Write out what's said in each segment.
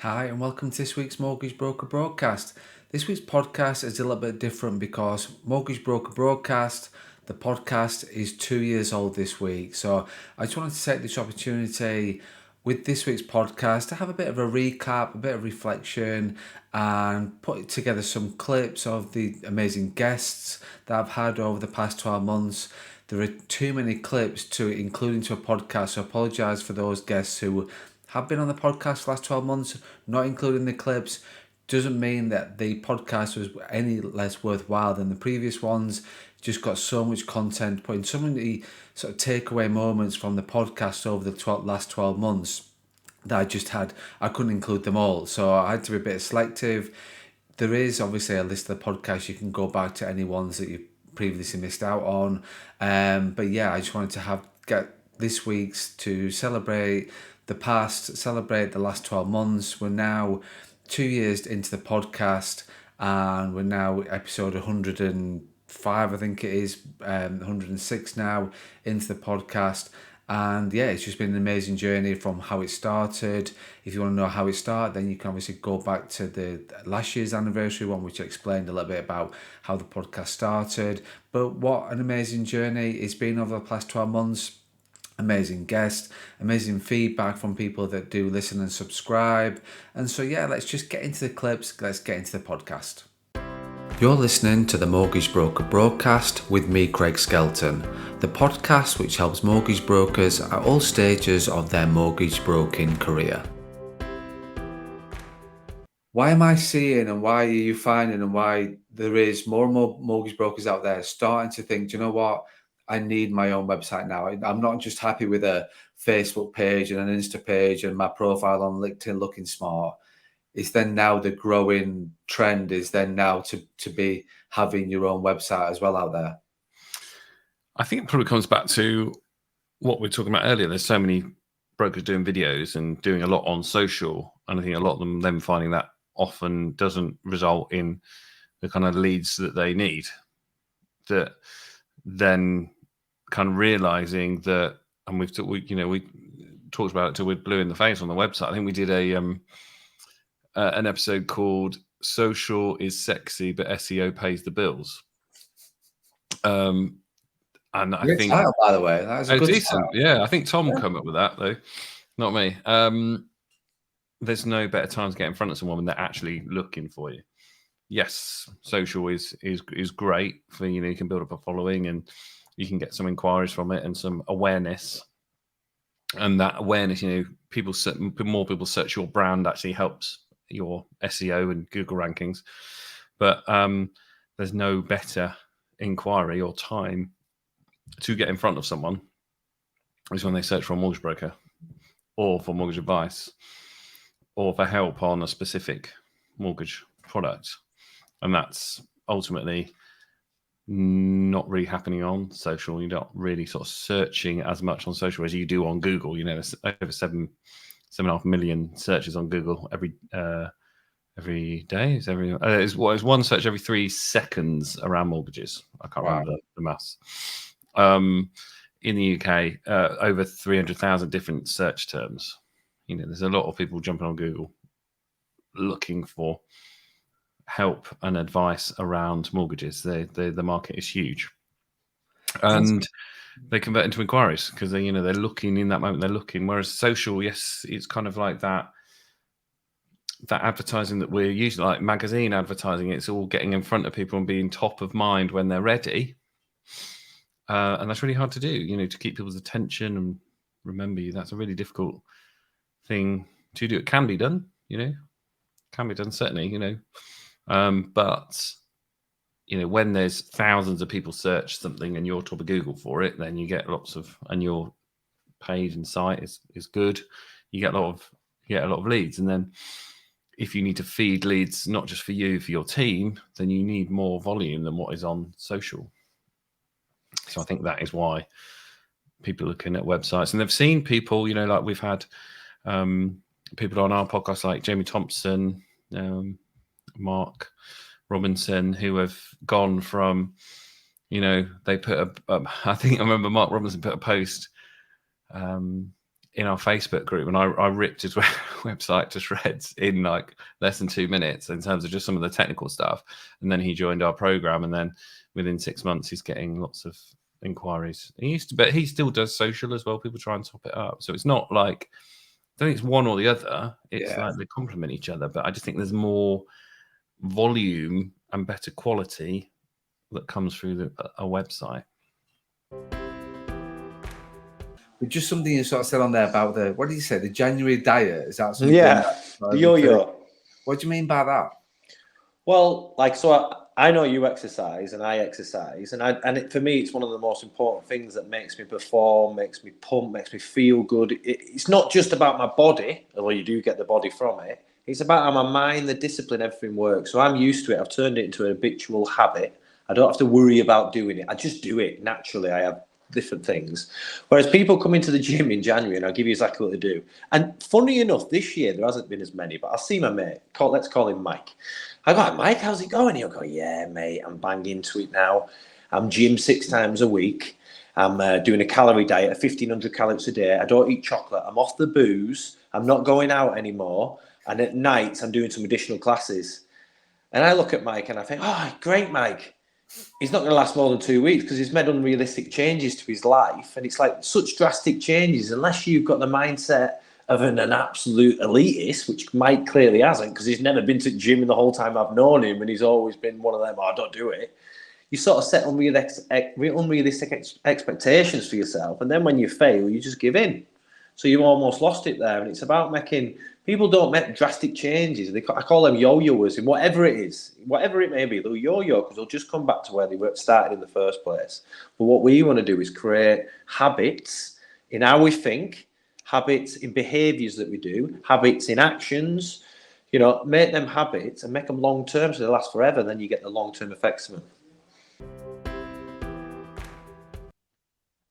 Hi, and welcome to this week's Mortgage Broker Broadcast. This week's podcast is a little bit different because Mortgage Broker Broadcast, the podcast, is 2 years old this week. So I just wanted to take this opportunity with this week's podcast to have a bit of a recap, a bit of reflection, and put together some clips of the amazing guests that I've had over the past 12 months. There are too many clips to include into a podcast, so I apologise for those guests who have been on the podcast the last 12 months, not including the clips. Doesn't mean that the podcast was any less worthwhile than the previous ones. Just got so much content, putting so many sort of takeaway moments from the podcast over the last 12 months that I couldn't include them all. So I had to be a bit selective. There is obviously a list of the podcasts. You can go back to any ones that you previously missed out on. But yeah, I just wanted to get this week's to celebrate the past, celebrate the last 12 months. We're now 2 years into the podcast, and we're now episode 105, I think it is, 106 now into the podcast. And yeah, it's just been an amazing journey from how it started. If you want to know how it started, then you can obviously go back to the last year's anniversary one, which explained a little bit about how the podcast started. But what an amazing journey it's been over the past 12 months. Amazing guests, amazing feedback from people that do listen and subscribe. And so, yeah, let's just get into the clips. Let's get into the podcast. You're listening to the Mortgage Broker Broadcast with me, Craig Skelton, the podcast which helps mortgage brokers at all stages of their mortgage broking career. Why am I seeing, and why are you finding, and why there is more and more mortgage brokers out there starting to think, do you know what? I need my own website now. I'm not just happy with a Facebook page and an Insta page and my profile on LinkedIn looking smart. It's then now the growing trend is then now to be having your own website as well out there. I think it probably comes back to what we were talking about earlier. There's so many brokers doing videos and doing a lot on social, and I think a lot of them finding that often doesn't result in the kind of leads that they need. That then kind of realizing that, and we talked about it till we're blue in the face on the website. I think we did an episode called "Social is Sexy, but SEO pays the bills." And I think title, by the way, that is a good decent. title. Yeah, I think Tom came up with that though, not me. There's no better time to get in front of someone when they're actually looking for you. Yes, social is great for, you can build up a following and you can get some inquiries from it and some awareness. And that awareness, more people search your brand actually helps your SEO and Google rankings. But there's no better inquiry or time to get in front of someone is when they search for a mortgage broker or for mortgage advice or for help on a specific mortgage product. And that's ultimately not really happening on social. You're not really sort of searching as much on social as you do on Google. There's over 7.5 million searches on Google every day. It's one search every 3 seconds around mortgages. I can't remember the maths. In the UK, over 300,000 different search terms. There's a lot of people jumping on Google looking for help and advice around mortgages. The market is huge, and they convert into inquiries because they're looking in that moment. They're looking. Whereas social, yes, it's kind of like that advertising that we're using, like magazine advertising. It's all getting in front of people and being top of mind when they're ready. And that's really hard to do, to keep people's attention and remember you. That's a really difficult thing to do. It can be done, can be done, certainly, but, when there's thousands of people search something and you're top of Google for it, then you get lots of, and your page and site is good. You get a lot of leads. And then if you need to feed leads, not just for you, for your team, then you need more volume than what is on social. So I think that is why people are looking at websites, and they've seen people, like we've had people on our podcast like Jamie Thompson, Mark Robinson, who have gone from, they put I think I remember Mark Robinson put a post in our Facebook group, and I ripped his website to shreds in like less than 2 minutes in terms of just some of the technical stuff. And then he joined our program, and then within 6 months, he's getting lots of inquiries. But he still does social as well. People try and top it up, so it's not like I don't think it's one or the other. It's like they complement each other. But I just think there's more volume and better quality that comes through a website. But just something you sort of said on there about what did you say? The January diet? Is that something? Yeah, the yo-yo. What do you mean by that? Well, like, so I know you exercise and I exercise, and for me, it's one of the most important things that makes me perform, makes me pump, makes me feel good. It's not just about my body, although you do get the body from it. It's about how my mind, the discipline, everything works. So I'm used to it. I've turned it into an habitual habit. I don't have to worry about doing it. I just do it naturally. I have different things. Whereas people come into the gym in January, and I'll give you exactly what they do. And funny enough, this year there hasn't been as many, but I'll see my mate. Let's call him Mike. I go, Mike, how's it going? He'll go, yeah, mate, I'm bang into it now. I'm gym 6 times a week. I'm doing a calorie diet of 1,500 calories a day. I don't eat chocolate. I'm off the booze. I'm not going out anymore. And at night, I'm doing some additional classes. And I look at Mike and I think, oh, great, Mike. He's not going to last more than 2 weeks because he's made unrealistic changes to his life. And it's like such drastic changes, unless you've got the mindset of an absolute elitist, which Mike clearly hasn't because he's never been to the gym in the whole time I've known him, and he's always been one of them, oh, don't do it. You sort of set unrealistic expectations for yourself, and then when you fail, you just give in. So you've almost lost it there, and it's about making... People don't make drastic changes. I call them yo-yoers, and whatever it is, whatever it may be, they'll yo-yo because they'll just come back to where they were started in the first place. But what we want to do is create habits in how we think, habits in behaviours that we do, habits in actions, make them habits and make them long-term so they last forever. Then you get the long-term effects of them.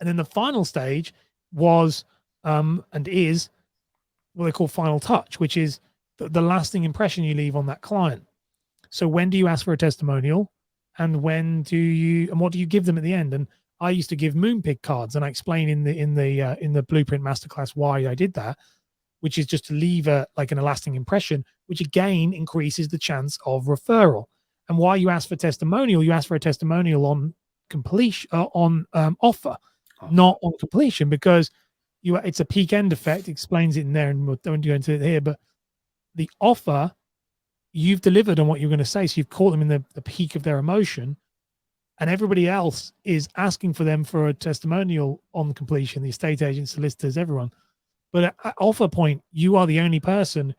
And then the final stage was and is what they call final touch, which is the lasting impression you leave on that client. So when do you ask for a testimonial, and what do you give them at the end? And I used to give Moonpig cards, and I explain in the Blueprint Masterclass why I did that, which is just to leave a lasting impression, which again increases the chance of referral. And why you ask for testimonial? You ask for a testimonial on completion, on offer, not on completion, because it's a peak end effect. Explains it in there, and we don't go into it here. But the offer, you've delivered on what you're going to say, so you've caught them in the peak of their emotion, and everybody else is asking for them for a testimonial on completion. The estate agents, solicitors, everyone. But at offer point, you are the only person,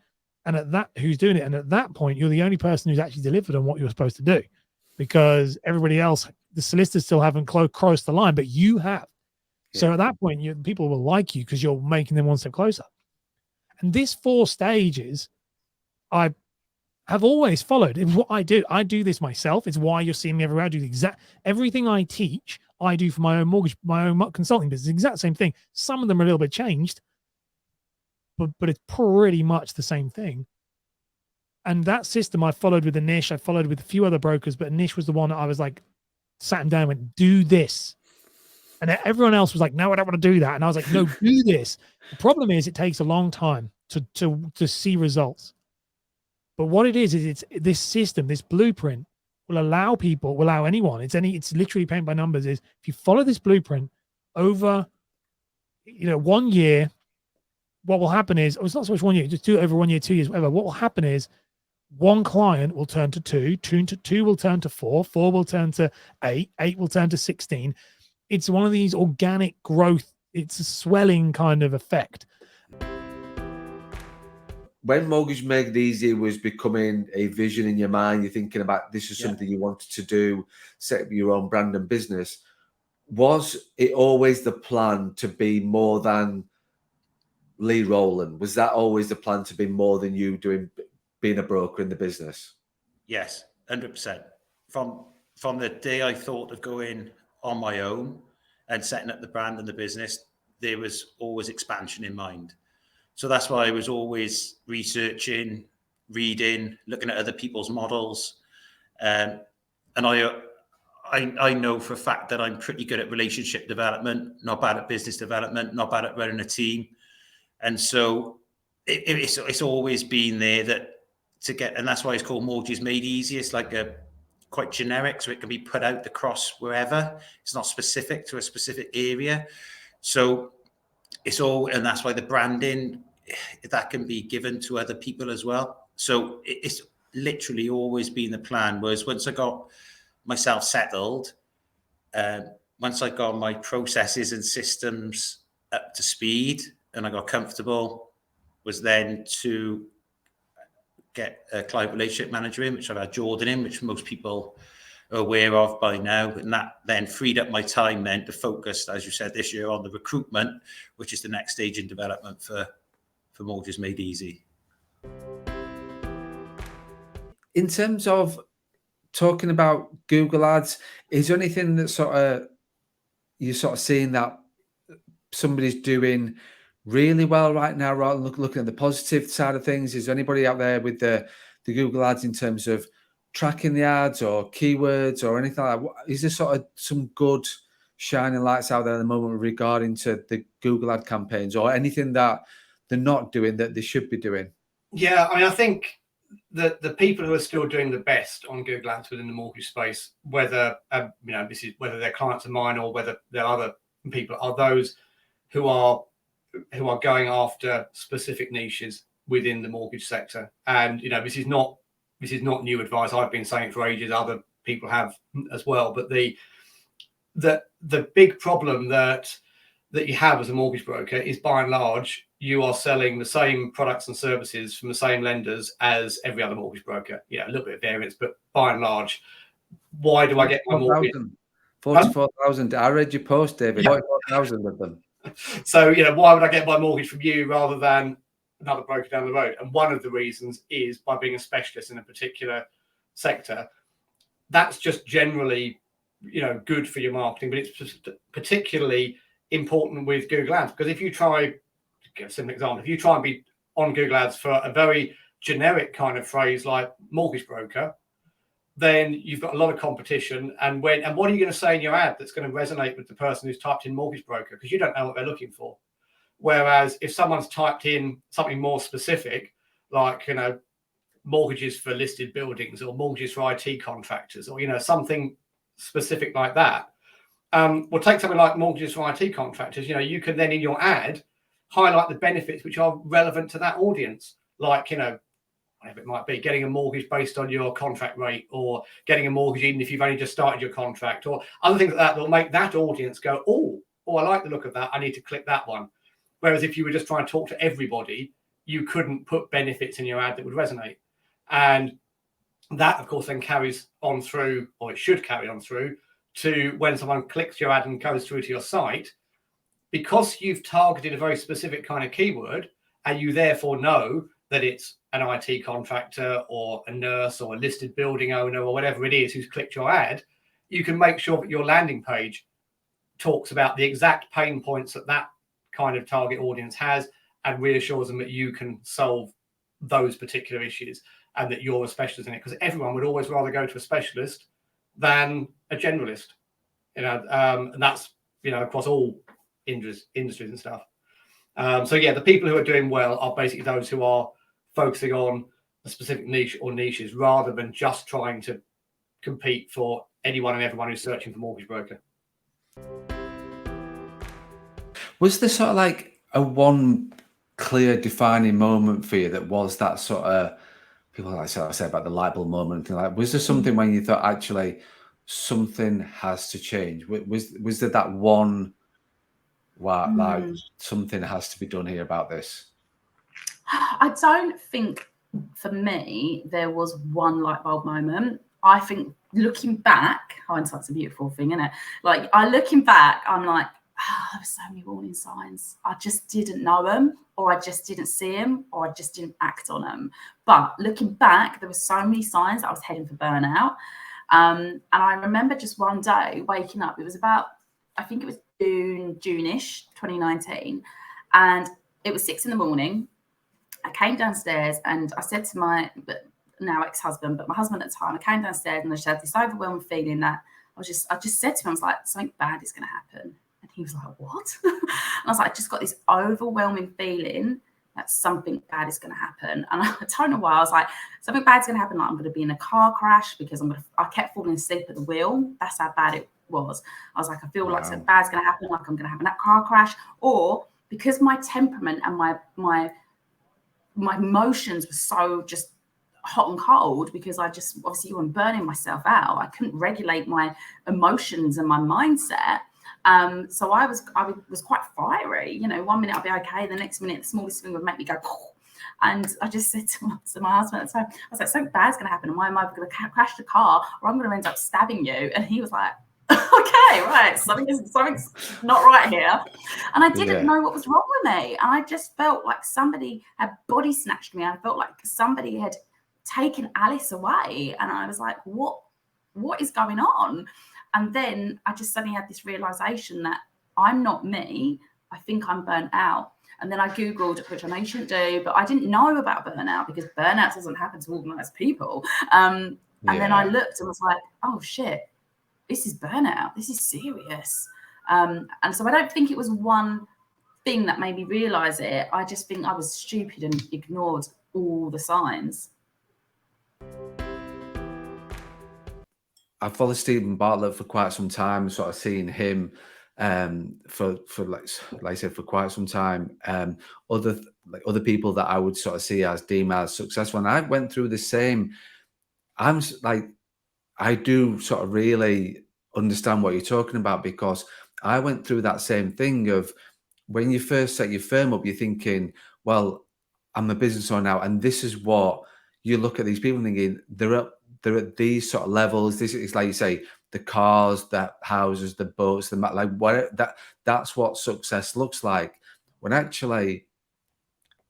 who's doing it. And at that point, you're the only person who's actually delivered on what you're supposed to do, because everybody else, the solicitors still haven't crossed the line, but you have. Yeah. So at that point, people will like you because you're making them one step closer. And these 4 stages, I have always followed. It's what I do. I do this myself. It's why you're seeing me everywhere. I do everything I teach, I do for my own mortgage, my own consulting business. The exact same thing. Some of them are a little bit changed, but it's pretty much the same thing. And that system I followed with Anish. I followed with a few other brokers, but Anish was the one that I was like, sat him down and went, do this. And everyone else was like, no, I don't want to do that. And I was like, no, do this. The problem is it takes a long time to see results. But what it is it's this system, this blueprint will allow anyone, it's literally paint by numbers, is if you follow this blueprint over, 1 year, what will happen is, it's not so much 1 year, just do it over 1 year, 2 years, whatever. What will happen is one client will turn to 2, 2 will turn to 4, 4 will turn to 8, 8 will turn to 16. It's one of these organic growth. It's a swelling kind of effect. When Mortgage Made Easy was becoming a vision in your mind, you're thinking about this is something you wanted to do, set up your own brand and business. Was it always the plan to be more than Lee Rowland? Was that always the plan to be more than you being a broker in the business? Yes, 100%. From the day I thought of going on my own and setting up the brand and the business, there was always expansion in mind. So that's why I was always researching, reading, looking at other people's models. And I know for a fact that I'm pretty good at relationship development, not bad at business development, not bad at running a team. And so it's always been there that to get, and that's why it's called Mortgages Made Easy. It's like a quite generic, so it can be put out across wherever. It's not specific to a specific area. So it's all, and that's why the branding, that can be given to other people as well. So it's literally always been the plan. Whereas once I got myself settled, once I got my processes and systems up to speed and I got comfortable, was then to get a client relationship manager in, which I've had Jordan in, which most people are aware of by now. And that then freed up my time then to focus, as you said, this year on the recruitment, which is the next stage in development for Mortgages Made Easy. In terms of talking about Google Ads, is there anything that you're sort of seeing that somebody's doing really well right now, rather than looking at the positive side of things? Is there anybody out there with the Google Ads in terms of tracking the ads or keywords or anything like that? Is there sort of some good shining lights out there at the moment regarding to the Google ad campaigns, or anything that they're not doing that they should be doing? Yeah, I mean, I think that the people who are still doing the best on Google Ads within the mortgage space, whether this is whether they're clients of mine or whether they're other people, are those who are going after specific niches within the mortgage sector. And this is not new advice. I've been saying it for ages. Other people have as well. But the big problem that you have as a mortgage broker is, by and large, you are selling the same products and services from the same lenders as every other mortgage broker. A little bit of variance, but by and large, why do I get my mortgage? 44,000. I read your post, David. Yeah. 44,000 of them. So, why would I get my mortgage from you rather than another broker down the road? And one of the reasons is by being a specialist in a particular sector. That's just generally, good for your marketing, but it's just particularly important with Google Ads, because if you try, to give a simple example, if you try and be on Google Ads for a very generic kind of phrase like mortgage broker, then you've got a lot of competition. And what are you going to say in your ad that's going to resonate with the person who's typed in mortgage broker? Because you don't know what they're looking for. Whereas if someone's typed in something more specific, like, mortgages for listed buildings or mortgages for IT contractors, or, something specific like that. We'll take something like mortgages for IT contractors. You can then in your ad highlight the benefits which are relevant to that audience, like, whatever it might be, getting a mortgage based on your contract rate, or getting a mortgage even if you've only just started your contract, or other things like that will make that audience go, oh, I like the look of that, I need to click that one. Whereas if you were just trying to talk to everybody, you couldn't put benefits in your ad that would resonate. And that, of course, then carries on through, or it should carry on through, to when someone clicks your ad and goes through to your site, because you've targeted a very specific kind of keyword, and you therefore know that it's an IT contractor or a nurse or a listed building owner or whatever it is who's clicked your ad, you can make sure that your landing page talks about the exact pain points that kind of target audience has, and reassures them that you can solve those particular issues and that you're a specialist in it. Because everyone would always rather go to a specialist than a generalist, and that's, across all industries and stuff. So yeah, the people who are doing well are basically those who are focusing on a specific niche or niches, rather than just trying to compete for anyone and everyone who's searching for mortgage broker. Was there sort of like a one clear defining moment for you that was that sort of, people like sort of say about the light bulb moment, like, was there something when you thought actually something has to change? Was there that one, wow, like something has to be done here about this? I don't think for me there was one light bulb moment. I think looking back, hindsight's a beautiful thing, isn't it? Like, looking back, I'm like, there were so many warning signs. I just didn't know them, or I just didn't see them, or I just didn't act on them. But looking back, there were so many signs that I was heading for burnout. And I remember just one day waking up. It was about, I think it was June-ish, 2019. And it was 6 a.m. I came downstairs and I said to my now ex-husband, but my husband at the time, I came downstairs and I just had this overwhelming feeling that I just said to him, I was like, something bad is going to happen. And He was like, what? And I was like, I just got this overwhelming feeling that something bad is going to happen. And I don't know why. I was like, something bad's going to happen. Like, I'm going to be in a car crash because I kept falling asleep at the wheel. That's how bad it was. I was like, I feel like something bad's going to happen. Like I'm going to have that car crash. Or because my temperament and my emotions were so just hot and cold, because I just obviously I'm burning myself out. I couldn't regulate my emotions and my mindset. So I was quite fiery. You know, 1 minute I'll be okay, the next minute the smallest thing would make me go. And I just said to my husband at the time, I was like, something bad's going to happen. Am I going to crash the car, or I'm going to end up stabbing you? And he was like, okay, right, something's not right here. And I didn't know what was wrong with me. And I just felt like somebody had body snatched me. I felt like somebody had taken Alice away. And I was like, what is going on? And then I just suddenly had this realization that I'm not me. I think I'm burnt out. And then I Googled, which I know you shouldn't do, but I didn't know about burnout, because burnout doesn't happen to organized people. And then I looked and was like, oh shit, this is burnout. This is serious. And so I don't think it was one thing that made me realize it. I just think I was stupid and ignored all the signs. I've followed Stephen Bartlett for quite some time, sort of seeing him for like I said, for quite some time. Other people that I would sort of see as deemed as successful, and I went through the same. I'm like, I do sort of really understand what you're talking about, because I went through that same thing of when you first set your firm up, you're thinking, well, I'm a business owner now, and this is what you look at these people thinking they're at these sort of levels. This is, like you say, the cars, the houses, the boats, that's what success looks like. When actually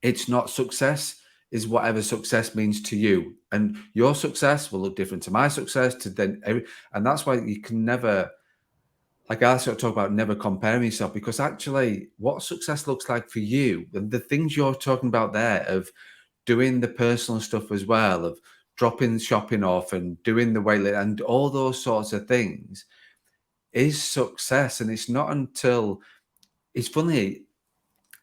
it's not. Success is whatever success means to you, and your success will look different to my success, to then and that's why you can never, like I sort of talk about, never comparing yourself, because actually what success looks like for you, and the things you're talking about there of doing the personal stuff as well, of dropping shopping off and doing the weight and all those sorts of things, is success. And it's not until, it's funny,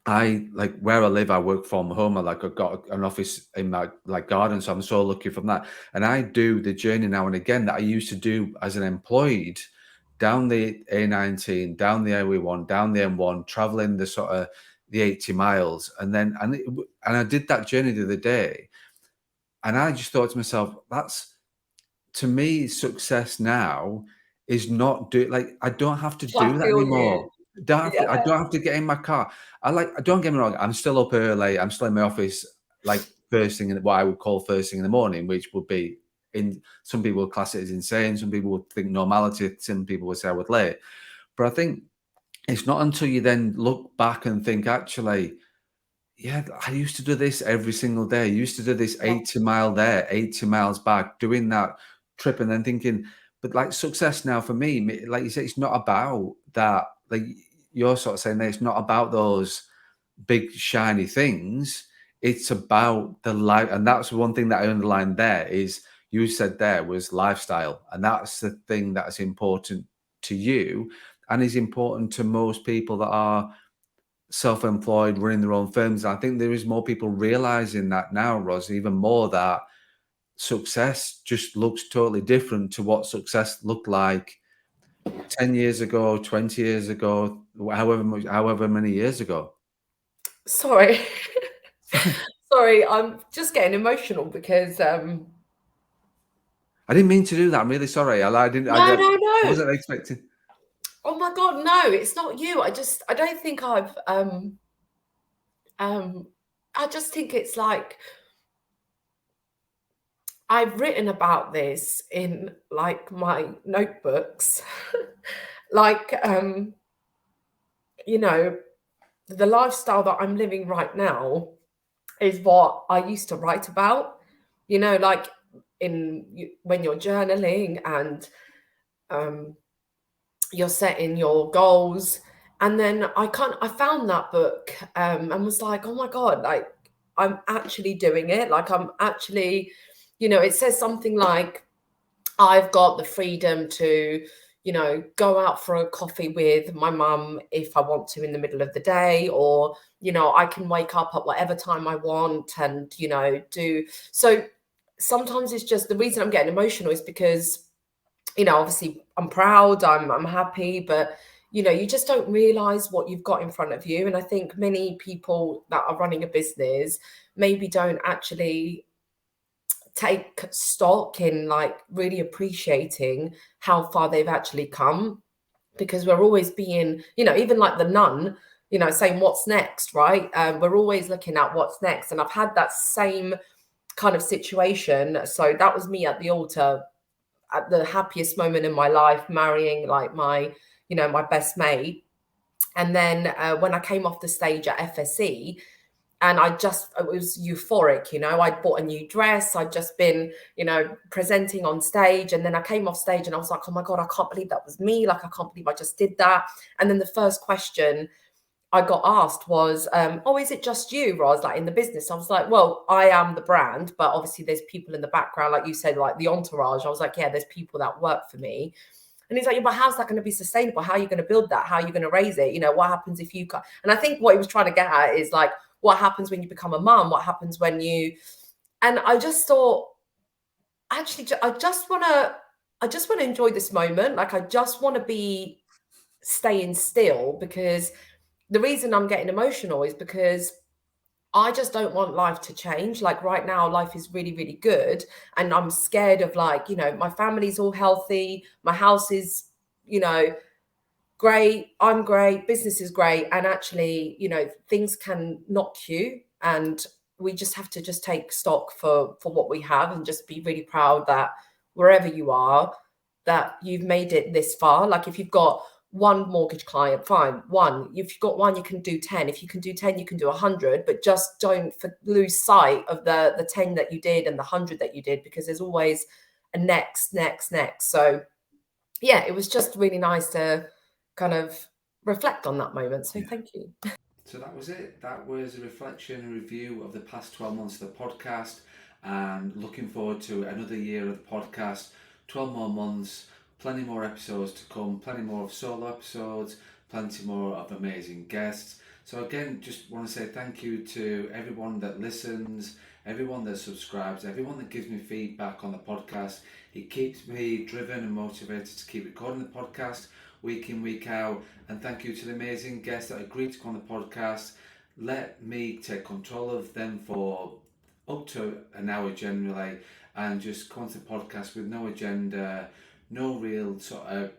I like where I live, I work from home. I've got an office in my garden, so I'm so lucky from that. And I do the journey now and again that I used to do as an employed, down the A19, down the A1, down the M1, traveling the sort of the 80 miles, and I did that journey the other day, and I just thought to myself, that's, to me, success now is not I don't have to do that anymore. I don't have to get in my car. Don't get me wrong, I'm still up early. I'm still in my office, like first thing, what I would call first thing in the morning, which would be, in some people would class it as insane. Some people would think normality. Some people would say I was late. But I think it's not until you then look back and think, actually, yeah, I used to do this every single day. I used to do this 80 mile there, 80 miles back, doing that trip, and then thinking, but like success now for me, like you say, it's not about that. Like you're sort of saying that it's not about those big shiny things. It's about the life, and that's one thing that I underlined there. Is you said there was lifestyle, and that's the thing that's important to you, and is important to most people that are self-employed, running their own firms. I think there is more people realizing that now, Ros, even more, that success just looks totally different to what success looked like 10 years ago, 20 years ago, however many years ago. Sorry. Sorry, I'm just getting emotional because I didn't mean to do that. I'm really sorry. I wasn't expecting. Oh my God, no, it's not you. I don't think I just think it's like I've written about this in like my notebooks. Like you know, the lifestyle that I'm living right now is what I used to write about, you know, like when you're journaling and you're setting your goals. And then I found that book and was like, oh my God, like I'm actually doing it. Like I'm actually, you know, it says something like, I've got the freedom to, you know, go out for a coffee with my mum if I want to in the middle of the day, or, you know, I can wake up at whatever time I want and, you know, do. So sometimes it's just, the reason I'm getting emotional is because, you know, obviously I'm proud, I'm happy, but, you know, you just don't realize what you've got in front of you. And I think many people that are running a business maybe don't actually take stock in like really appreciating how far they've actually come, because we're always being, you know, even like the nun, you know, saying what's next, right? We're always looking at what's next. And I've had that same kind of situation. So that was me at the altar at the happiest moment in my life, marrying like my, you know, my best mate. And then when I came off the stage at FSE, and it was euphoric, you know, I'd bought a new dress. I'd just been, you know, presenting on stage. And then I came off stage and I was like, oh my God, I can't believe that was me. Like, I can't believe I just did that. And then the first question I got asked was, oh, is it just you, Roz, like in the business? I was like, well, I am the brand, but obviously there's people in the background, like you said, like the entourage. I was like, yeah, there's people that work for me. And he's like, yeah, but how's that going to be sustainable? How are you going to build that? How are you going to raise it? You know, what happens if you... And I think what he was trying to get at is like, what happens when you become a mum? What happens when you... And I just thought, actually, I just want to enjoy this moment. Like, I just want to be staying still, because the reason I'm getting emotional is because I just don't want life to change. Like right now, life is really, really good. And I'm scared of like, you know, my family's all healthy. My house is, you know, great. I'm great. Business is great. And actually, you know, things can knock you. And we just have to just take stock for what we have and just be really proud that wherever you are, that you've made it this far. Like if you've got one mortgage client, fine, one. If you've got one, you can do 10. If you can do 10, you can do 100, but just don't lose sight of the 10 that you did and the 100 that you did, because there's always a next. So yeah, it was just really nice to kind of reflect on that moment. So thank you. So that was it. That was a reflection and review of the past 12 months of the podcast, and looking forward to another year of the podcast, 12 more months, plenty more episodes to come, plenty more of solo episodes, plenty more of amazing guests. So again, just want to say thank you to everyone that listens, everyone that subscribes, everyone that gives me feedback on the podcast. It keeps me driven and motivated to keep recording the podcast week in, week out. And thank you to the amazing guests that agreed to come on the podcast. Let me take control of them for up to an hour generally, and just come on to the podcast with no agenda, no real sort of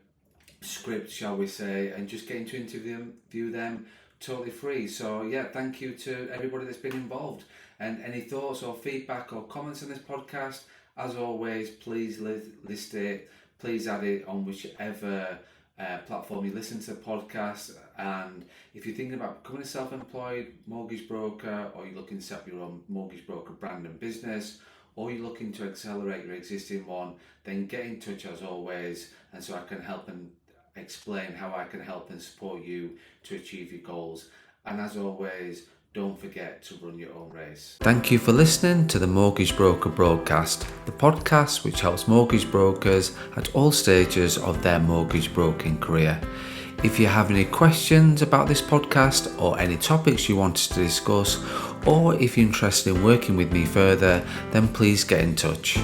script, shall we say, and just getting to interview them totally free. So yeah, thank you to everybody that's been involved. And any thoughts or feedback or comments on this podcast, as always, please list it, please add it on whichever platform you listen to the podcast. And if you're thinking about becoming a self-employed mortgage broker, or you're looking to set up your own mortgage broker brand and business, or you're looking to accelerate your existing one, then get in touch as always, and so I can help and explain how I can help and support you to achieve your goals. And as always, don't forget to run your own race. Thank you for listening to the Mortgage Broker Broadcast, the podcast which helps mortgage brokers at all stages of their mortgage broking career. If you have any questions about this podcast or any topics you want us to discuss, or if you're interested in working with me further, then please get in touch.